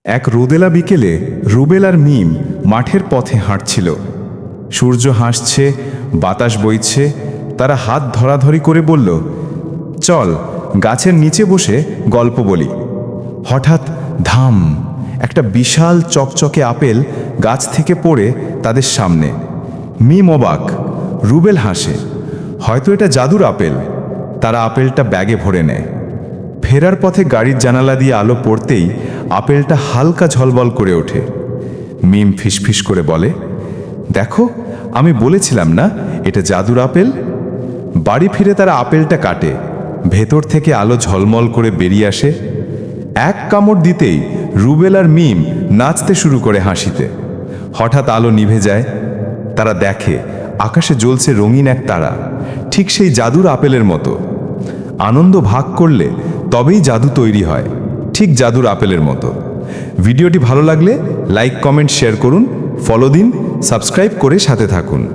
এক রোদেলা বিকেলে রুবেল আর মিম মাঠের পথে হাঁটছিল। সূর্য হাসছে, বাতাস বইছে। তারা হাত ধরাধরি করে বলল, চল গাছের নিচে বসে গল্প বলি। হঠাৎ ধাম, একটা বিশাল চকচকে আপেল গাছ থেকে পড়ে তাদের সামনে। মিম অবাক, রুবেল হাসে। হয়তো এটা জাদুর আপেল। তারা আপেলটা ব্যাগে ভরে নেয়। ফেরার পথে গাড়ির জানালা দিয়ে আলো পড়তেই আপেলটা হালকা ঝলবল করে ওঠে। মিম ফিসফিস করে বলে, দেখো, আমি বলেছিলাম না এটা জাদুর আপেল। বাড়ি ফিরে তারা আপেলটা কাটে। ভেতর থেকে আলো ঝলমল করে বেরিয়ে আসে। এক কামড় দিতেই রুবেল আর মিম নাচতে শুরু করে হাসিতে। হঠাৎ আলো নিভে যায়। তারা দেখে আকাশে জ্বলছে রঙিন এক তারা, ঠিক সেই জাদুর আপেলের মতো। আনন্দ ভাগ করলে তবেই জাদু তৈরি হয়, ঠিক জাদুর আপেলের মতো। ভিডিওটি ভালো লাগলে লাইক, কমেন্ট, শেয়ার করুন, ফলো দিন, সাবস্ক্রাইব করে সাথে থাকুন।